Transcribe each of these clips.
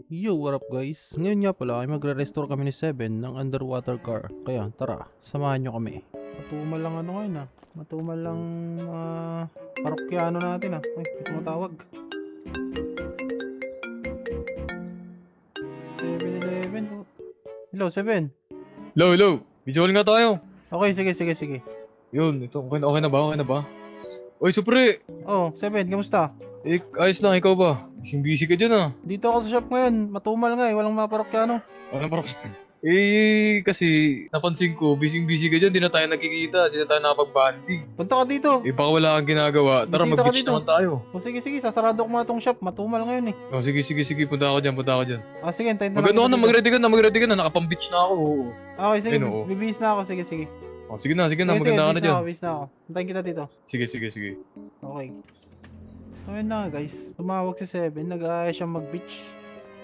Yo, what up guys? Ngayon nga pala ay magre-restore kami ni Seven ng underwater car. Kaya tara, samahan nyo kami. Matumal lang ano ngayon Matumal lang parokyano natin Ay, may tumatawag. 7-Eleven. Oh. Hello, Seven. Hello. Visual nga tayo. Okay, sige. Yun, ito, okay na ba? Okay na ba? Oy, Supre! Oh, Seven, kamusta? Ayos lang, ikaw ba? Busy ka dyan ah. Dito ako sa shop ngayon. Matumal nga walang mga parokyano. Ano parang... kasi napansin ko, busy ka dyan, di na tayo nagkikita, di na tayo nakapag-banding. Punta ka dito. Baka wala kang ginagawa. Tara, Bisita ka mag-beach dito. naman tayo. O sige, sasarado ko muna tong shop. Matumal ngayon eh. Oh, sige, punta ako dyan. Sige, antayin na lang Magano ka kita na, dito. mag-ready ka na, nakapang-beach na ako. Okay, sige, Ayun, oo. bibihis na ako. Sige. Oh, sige na, maganda ka na dyan. Bihis na ako. Antayin kita dito. Sige. Okay. Ayun na guys, tumawag si Seven, nag-aaya siya mag-beach.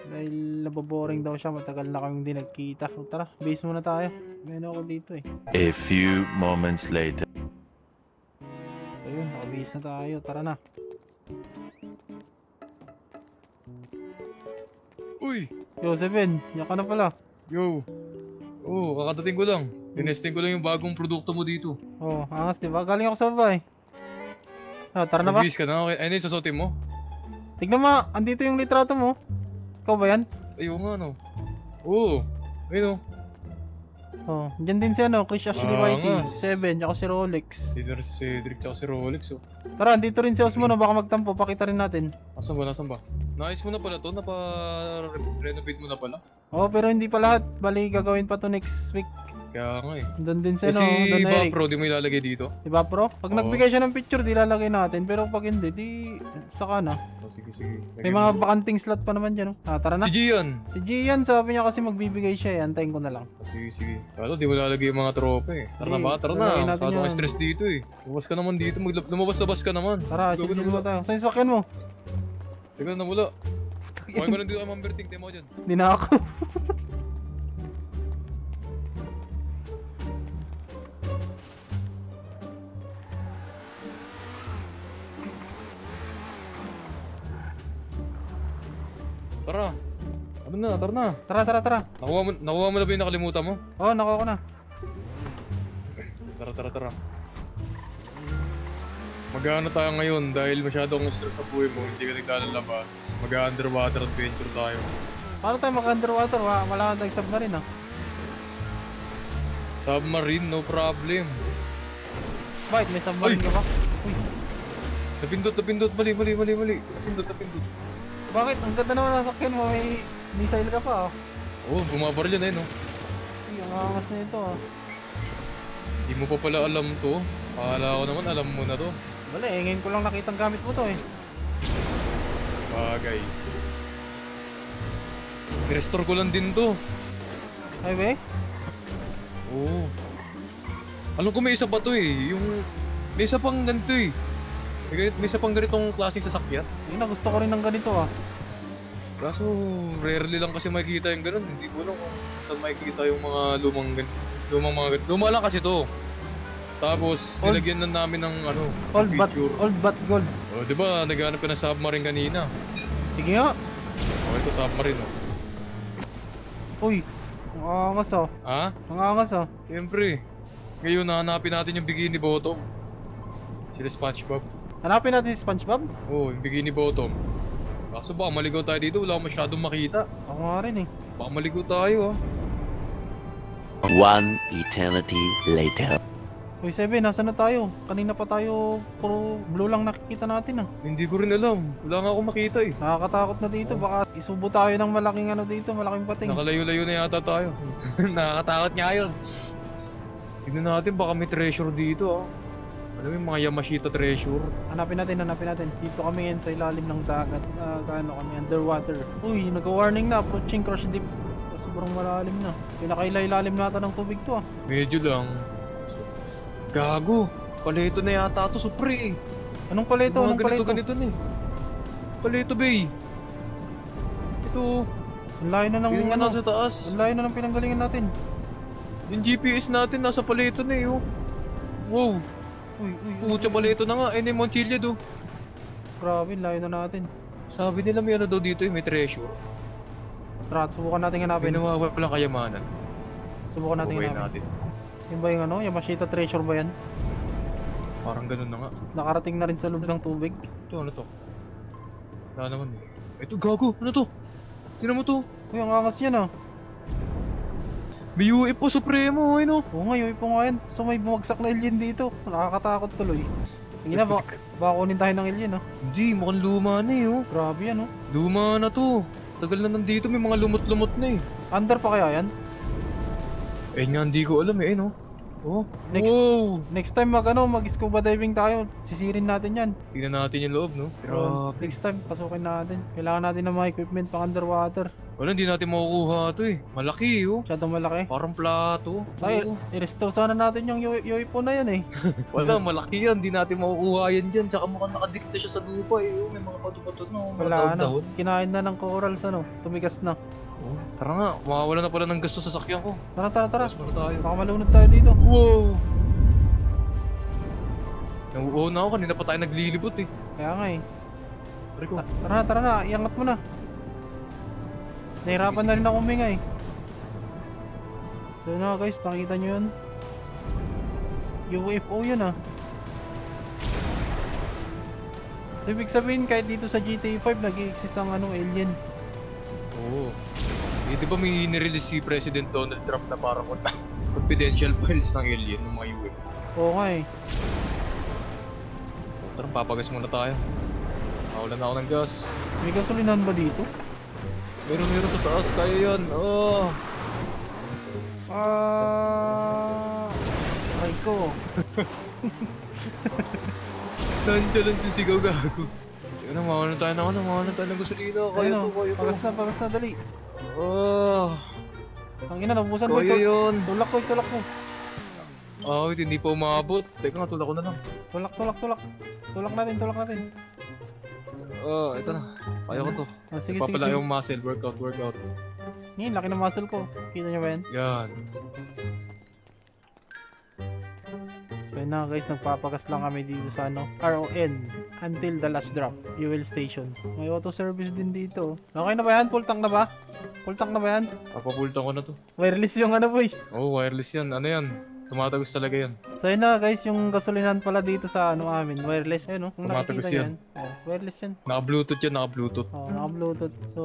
Dahil naboboring daw siya, matagal na kaming hindi nagkita. So, tara, base muna tayo. Mayroon ako dito eh. A few moments later. Ayun, nakabase na tayo, tara na. Uy! Yo Seven, yan ka na pala. Yo! Oh, kakatating ko lang. Tinesting ko lang yung bagong produkto mo dito. Oh, angas diba? Galing ako sa baba eh. Tara na ba? Nag-bis ka na? Okay. Ayun yung sasotin mo? Tignan mo, andito yung litrato mo. Ikaw ba yan? Ayun nga no. Oo. Ayun o. Oh, dyan din si Chris Ashley Whitey, Angas. Seven, tsaka si Rolex. Dito rin si Cedric tsaka si Rolex oh. Tara, andito rin si Osmo no, baka magtampo, pakita rin natin. Nasaan ba? Naayos mo na pala to? Napa-renovate mo na pala? Oh, pero hindi pa lahat. Bali, gagawin pa to next week. Kaya nga eh. Doon din si Si Don Eric. Bapro, di mo ilalagay dito? Diba bro? Pag Oo. nagbigay siya ng picture, di lalagay natin. Pero pag hindi, di saka na. Oh, sige. May mga bakanting slot pa naman dyan. Tara na. Si Gian! Si Gian, sabi niya kasi magbibigay siya. Antayin ko na lang. Oh, sige. Kalo, di mo ilalagay yung mga tropa eh. Tara na ba? Tara lalagay na. natin Masyado yan. kang stress dito eh. Lumabas ka naman dito. Lumabas-labas ka naman. Tara, Go, chill go, go. tayo. Saan yung sakyan mo? Teka na wala. Okay ko na dito ang Mamberting. Tema ko dyan. Hindi na ako. Tara. Ano na? Tara na. Tara. Nakuha mo na ba yung nakalimutan mo? Oh, nakuha ko na. Tara. Mag-ano tayo ngayon dahil masyado akong stress sa buhay mo, hindi ka naglalabas. Mag-underwater adventure tayo. Paano tayo mag-underwater? Wala kang tayong submarine Submarine, no problem. Bakit? May submarine ka ba? Uy, Napindot. Mali. Napindot. bakit? Ang ganda naman ng sakyan mo. May missile ka pa Oh, bumabaril yan eh, no? Uy, ang angas na ito Hindi mo pa pala alam to. Akala ko naman alam mo na to. Wala ngayon ko lang nakitang gamit mo to Bagay. I-restore ko lang din to. Ay, be? Oo. Alam ko may isa pa to eh. May isa pang ganito eh. May isa pang ganitong klaseng sasakyan. Yun na, gusto ko rin ng ganito Kaso rarely lang kasi makikita yung ganun. Hindi ko alam kung saan makikita yung mga lumang mga ganun. Luma lang kasi to. Tapos Old. nilagyan na namin ng Old but gold. Oh, 'di ba? Naghanap ka ng submarine kanina. Sige nga. Okay, ito submarine oh. Uy, ang angas Ha? Ang angas Siyempre. Ngayon hahanapin natin yung Bikini Bottom. Sila SpongeBob. Hanapin natin si SpongeBob. Oh, yung Bikini Bottom. Kaso baka maligaw tayo dito, wala akong masyadong makita. Ako nga rin Baka maligaw tayo One eternity later. Uy, Seven, nasa na tayo? Kanina pa tayo, puro blue lang nakikita natin Hindi ko rin alam. Wala nga akong makita eh. Nakakatakot na dito, baka isubo tayo ng malaking dito, malaking pating. Nakalayo-layo na yata tayo. Nakakatakot nga yun. Tignan natin, baka may treasure dito Alam mo yung mga Yamashita treasure? Hanapin natin. Dito kami ngayon sa ilalim ng dagat. Kami, underwater. Uy, nag-warning na, approaching crush deep. Sobrang malalim na. Pinakailalim nata ng tubig to Medyo lang. Gago! Paleto na yata to, Supre. Anong palito? Anong palito? Ganito na eh. Paleto, bay. Ito, Ang layo na ng yung nasa taas. Ang layo na ng pinanggalingan natin. Yung GPS natin nasa paleto na eh, oh. Wow! Uy. Pucha, paleto na nga. Eh, na yung Montilla do. Grabe, ang layo na natin. Sabi nila may ano daw dito eh, may treasure. Tara, subukan natin hanapin. Walang kayamanan. Subukan natin Bubuhayin hanapin. natin. Yung ba yung ano? Yamashita treasure ba yan? Parang ganun na nga. Nakarating na rin sa loob ng tubig. Ito, ano to? Wala naman eh. Ito, gago! Ano to? Tingnan mo to. Uy, ang angas yan ah. May UFO Supremo, ay no? Oo nga, yung ipo nga yan. So may bumagsak na alien dito. Nakakatakot tuloy. Tingnan na, baka kunin tayo ng alien ah. Hindi, mukhang luma na eh, oh. Grabe yan oh. Luma na to. Tagal na nandito, may mga lumot-lumot na eh. Under pa kaya yan? Eh nga, hindi ko alam eh, no? Oh, Next- wow! Next time mag scuba diving tayo. Sisirin natin yan. Tingnan natin yung loob, no? Pero Grabe. next time, pasukin natin. Kailangan natin ng mga equipment pang underwater. Wala, hindi natin makukuha to eh. Malaki, oh. Masyadong malaki. Parang plato. Ay, Oo. i-restore sana natin yung UFO na yan eh. Wala, malaki yan. Hindi natin makukuha yan dyan. Tsaka mukhang nakadikta siya sa lupa eh. Oh, may mga pato-pato na. Mga Wala na. dahon-dahon. Kinain na ng corals ano. Tumigas na. Oh, tara nga, mawawala na pala ng gasto sa sakyan ko. Tara, tara, tara. Tapos muna tayo. Baka malunod tayo dito. Wow! Nauuho na ako, kanina pa tayo naglilibot eh. Kaya nga eh. Pare ko. Tara na, tara na. Iangat mo na. Nahirapan na rin ako huminga eh. So na guys, nakita nyo yun. UFO yun ah. So ibig sabihin kahit dito sa GTA 5 nag-i-exist ang ano, alien. Oo. Eh, di ba may nirelease si President Donald Trump na parang confidential files ng alien, ng mga UFO? Oo nga eh. Tara, papagas muna tayo. Mawalan na ako ng gas. May gasolinahan ba dito? Meron sa taas, kaya yan. Oh. Ay ko. Nandiyan lang si Sigaw gago. Teka na, mawalan tayo ng gasolina. Kaya Ayun to, kaya o, to. pagas na, dali. Oh. Ang ina, nabubusan ko. Kaya yun. Tulak ko. Ah, wait, hindi pa umabot. Teka nga, tulak ko na lang. Tulak. Tulak natin. Ah, ito na. Kaya ko to. Sige. Papala yung muscle. Workout. Ngayon, laki ng muscle ko. Kita nyo ba yan? Yan. So yun na guys, nagpapagas lang kami dito sa ano, RON until the last drop, fuel station. May auto service din dito. Okay na ba yan? Full tank na ba? Papapultan ko na to. Wireless yung ano boy. Oh, wireless yan. Ano yan? Tumatagos talaga yan. So yun na guys, yung gasolinahan pala dito sa ano amin, wireless. Ayun oh, kung Tumatagos nakikita nyo yan. Oh, wireless yan. Naka-bluetooth yan, naka-bluetooth. Oh, naka-bluetooth. So,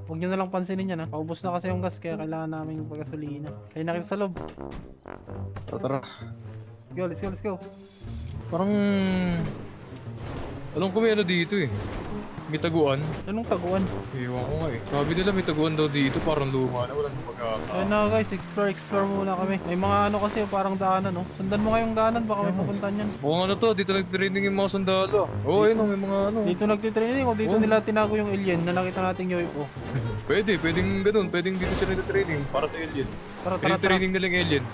huwag nyo na lang pansinin yan ha. Paubos na kasi yung gas kaya kailangan namin yung paggasolina. Ayun na kita sa loob. Tara. Let's go. Parang... Alam ko may ano dito eh. May taguan. Anong taguan? Ewan ko nga eh. Sabi nila may taguan daw dito, parang luma na, walang gumagana. So yun na guys, explore muna kami. May mga ano kasi parang daanan no. Sundan mo nga yung daanan, baka may pupuntahan yan. Mukhang ano to, dito nag-training yung mga sundalo. Oo, ayun may mga ano. Dito nagtitraining o dito Oh. nila tinago yung alien na nakita nating UFO. Pwedeng ganun, pwedeng dito sila nag-training para sa alien. Tara. Training na lang alien.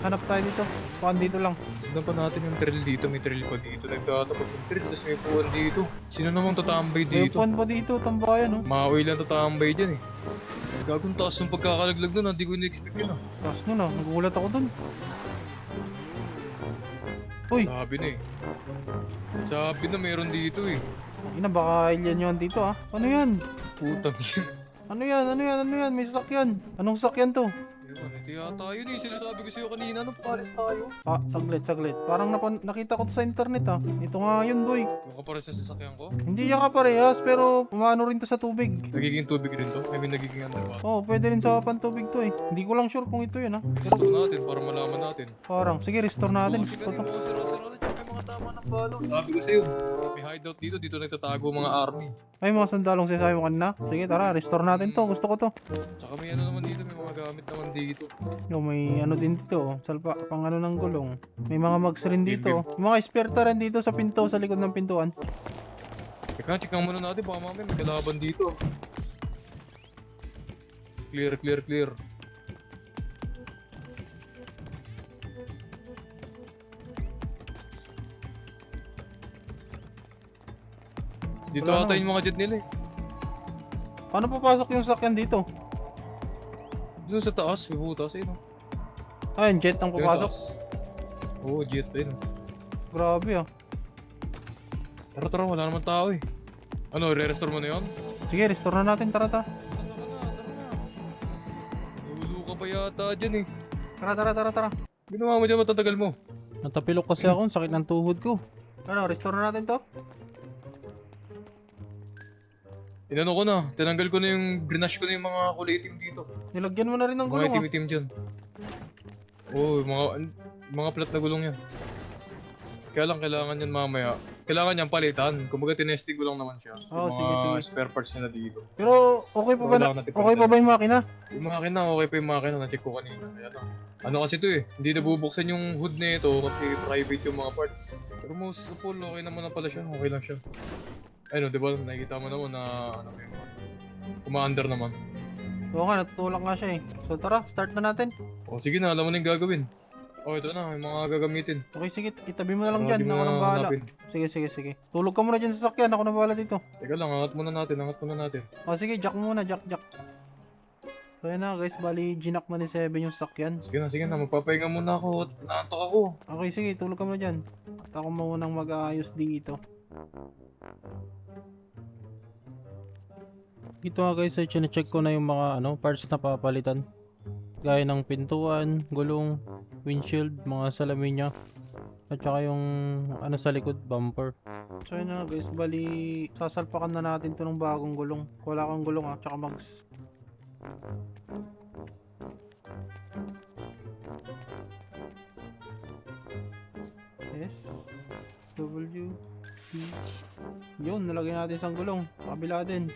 Hanap tayo dito. Puan dito lang. Sundan pa natin yung trail dito, may trail pa dito. Nagtatapos yung trail, tapos may puwan dito. Sino namang tatambay May dito? puan pa dito, tambayan oh. Maui lang tatambay dyan eh. Gagong taas yung pagkakalaglag nun, hindi ko in-expect yun ah. Tapos nun ah, nagulat ako dun. Uy, Sabi na eh. Sabi na meron dito eh. ina baka alien yun dito ah. Ano yan? Putang yun. Ano yan? May sasakyan. Anong sasakyan to? Yun, ito yata yun eh. Sinasabi ko sa'yo kanina, nung pares tayo. Ah, saglit. Parang nakita ko to sa internet ah. Ito nga yun boy. Yung kapares sa sasakyan ko, Hindi yan kaparehas pero umano rin to sa tubig. nagiging tubig rin to. I mean, nagiging ano ba? Oh, pwede rin sa pantubig to eh. Hindi ko lang sure kung ito yun ah. Pero Restore natin para malaman natin. parang, sige restore natin. Kasi Gusto to. ganun, sira-sira na dyan, may mga tama ng balo. Sabi ko sa'yo, may hideout dito nagtatago mga army. Ay, mga sandalong sinasabi mo kanina. Sige, tara, restore natin to. Gusto ko to. Tsaka may ano naman dito, may mga gamit naman dito. Yo, may ano din dito. Salpa, pang ano ng gulong. May mga mags rin dito. May mga esperta rin dito sa pinto, sa likod ng pintuan. Teka, checkan muna natin, baka mamaya may kalaban dito. Clear. Dito Wala ata naman. yung mga jet nila eh. Paano papasok yung sakyan dito? Doon sa taas, may butas eh no. Ayun, jet ang Yung papasok. taas. Oo, jet pa yun. Grabe ah. Tara, wala naman tao eh. Ano, re-restore mo na yun? Sige, restore na natin. Tara. Nasaan ka na? pa yata dyan eh. Tara. Ginawa mo dyan, matatagal mo. Natapilok kasi ako, ang sakit ng tuhod ko. Ano, restore na natin to? Inano ko na, tinanggal ko na yung, grenache ko na yung mga kulay itim dito. Nilagyan mo na rin ng Mga gulong ah. itim-itim dyan. Oo, mga plat na gulong yan. Kaya lang kailangan yan mamaya. Kailangan yan palitan. Kumbaga tinesting ko lang naman siya. Oo, Yung sige, mga sige. spare parts nila dito. Pero okay pa ba Wala akong natipid okay pa ba yung makina? Yung makina, okay pa yung makina. Na-check ko kanina. Kaya lang. Ano kasi to eh. Hindi nabubuksan yung hood na ito kasi private yung mga parts. Pero most of all, okay naman na pala siya. Okay lang siya. Ayun, di ba? Nakikita mo naman na ano yung kuma-under naman. Oo nga, natutulak nga siya eh. So tara, start na natin. O sige na, alam mo na yung gagawin. O ito na, yung mga gagamitin. Okay, sige, itabi mo na lang Para dyan. di mo Ako na nang bahala. hanapin. Sige. Tulog ka muna dyan sa sakyan. Ako nang bahala dito. Teka lang, angat muna natin. O sige, jack muna, jack. So yun na guys, bali ginak na ni Seven yung sakyan. Sige na, magpapahinga muna ako. Naantok ako. Okay, sige, tulog ka muna dyan. At ako munang mag-aayos dito. Ito nga guys, ay chinecheck ko na yung mga parts na papalitan. Gaya ng pintuan, gulong, windshield, mga salamin niya. At saka yung sa likod, bumper. So yun na guys, bali sasalpakan na natin to ng bagong gulong. Wala kang gulong tsaka mags. S W C. Yun, nalagay natin isang gulong. Sa kabila din.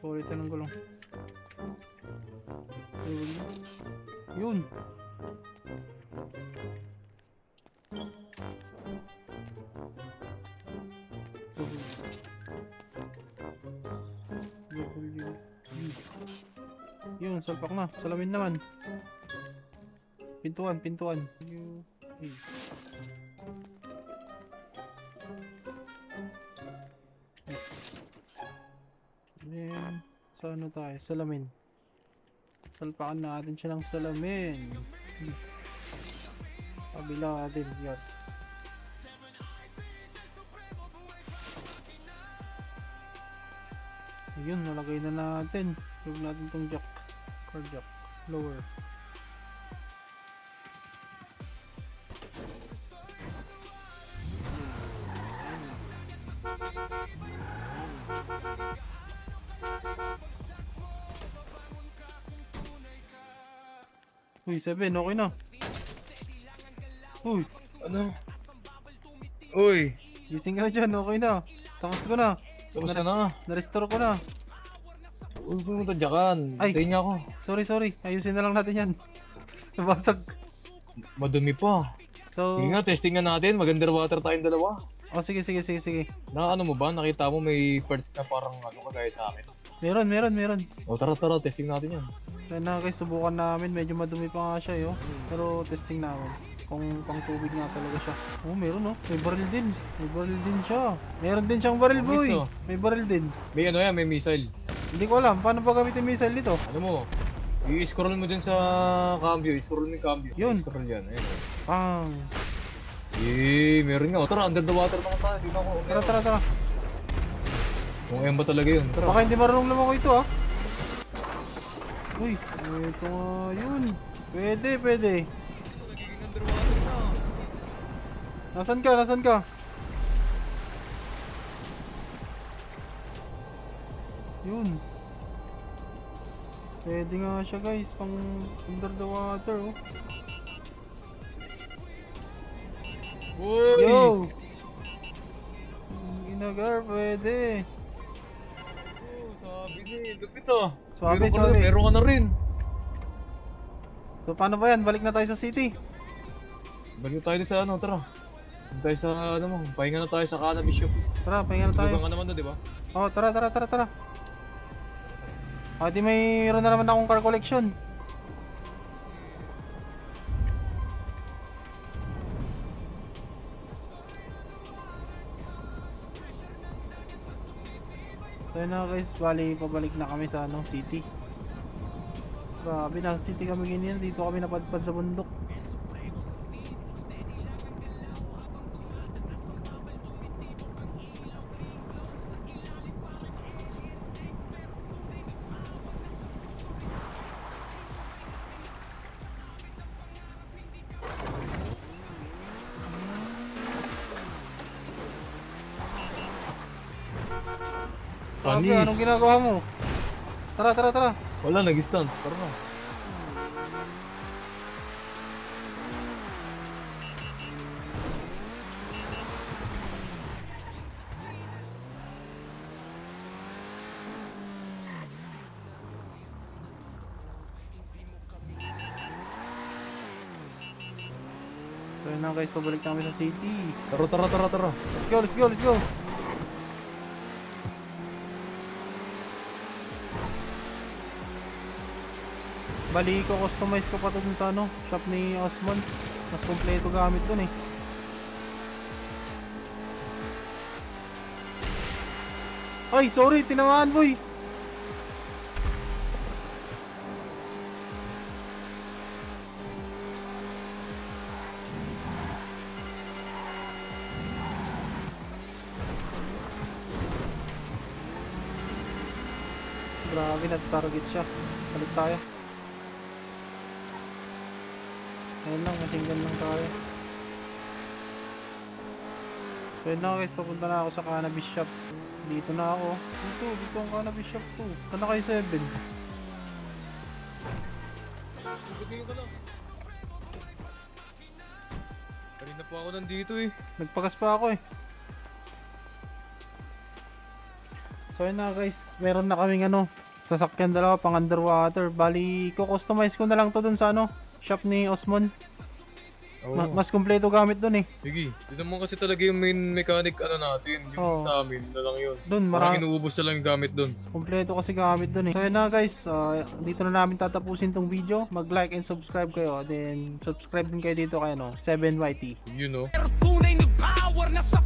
Ulitin ng gulong. Yun. Yun, salpak na. Salamin naman. Pintuan. Then, sa ano tayo? Salamin. Salpakan natin siya ng salamin. Kabila din. Yan. Ayun, nalagay na natin. Huwag natin tong jack. Car jack. Lower. Uy, Seven, okay na. Uy, Ano? Uy! gising ka na dyan, okay na. Takas ko na. Tapos na. Na-restore ko na. Uy, pumunta dyan. Ay. Tayo niya ako. Sorry. Ayusin na lang natin yan. Nabasag. Madumi pa. So, Sige nga, testing nga natin. Mag-underwater tayong dalawa. oh, sige. Na ano mo ba? Nakita mo may parts na parang kagaya sa akin. Meron. O tara, testing natin yan. So na guys, subukan namin. Medyo madumi pa nga siya yo. Pero testing namin. Kung pang tubig nga talaga siya. Oh, meron oh. May baril din siya. Meron din siyang baril, boy. Nice, oh. May baril din. May ano yan, may missile. Hindi ko alam. Paano ba gamitin missile dito? Ano mo? I-scroll mo dun sa cambio. I-scroll mo yung cambio. Yun. I-scroll yan. Ayun. Pang. Meron nga. O tara, under the water naman tayo. Di na ako. Tara. Kung ayan ba talaga yun? Tara. Baka hindi marunong naman ko ito ah. Uy, ito nga yun. Pwede. Nagiging underwater na. Nasaan ka? Yun. Pwede nga siya guys, pang under the water oh. Uy! Yo! Inagar, pwede. Sabi niya, lupit ah. Swabe. Meron ka na rin. So paano ba yan? Balik na tayo sa city. Balik tayo sa ano, tara. Balik tayo sa ano mo, pahinga na tayo sa cannabis shop. Tara, pahinga na tayo. Tulugan ka naman doon, di ba? Oh, tara. Di mayroon na naman akong car collection. So yun na guys, bali pabalik na kami sa city. Grabe, nasa city kami ganyan. Dito kami napadpad sa bundok. Sabi, Panis. anong ginagawa mo? Tara, tara, tara. Wala, nag-stand. Tara na. So yun na guys, pabalik na kami sa city. Tara, tara, tara, tara. Let's go, let's go, let's go. Bali ko customize ko pa to dun sa ano, shop ni Osmond. Mas kompleto gamit dun eh. Ay, sorry, tinamaan boy. Grabe, nag-target siya. Balik tayo. Ayun lang, matinggan lang tayo. So yun na guys, papunta na ako sa cannabis shop. Dito na ako. Dito ang cannabis shop ko. Kana kayo 7. Ibigay ko lang. Kanina po ako nandito eh. Nagpagas pa ako eh. So yun na guys, meron na kaming ano, sasakyan dalawa pang underwater. Bali, ko-customize ko na lang to dun sa ano, shop ni Osmond. Oo. Mas kompleto gamit dun eh. Sige. Di naman kasi talaga yung main mechanic ano natin. Yung Oo. sa amin na lang yun. Dun, Parang marami. inuubos na lang yung gamit dun. Kompleto kasi gamit dun eh. So yun na guys, dito na namin tatapusin tong video. Mag-like and subscribe kayo. Then subscribe din kayo dito kay ano, 7YT. You know. Tunay na power na sa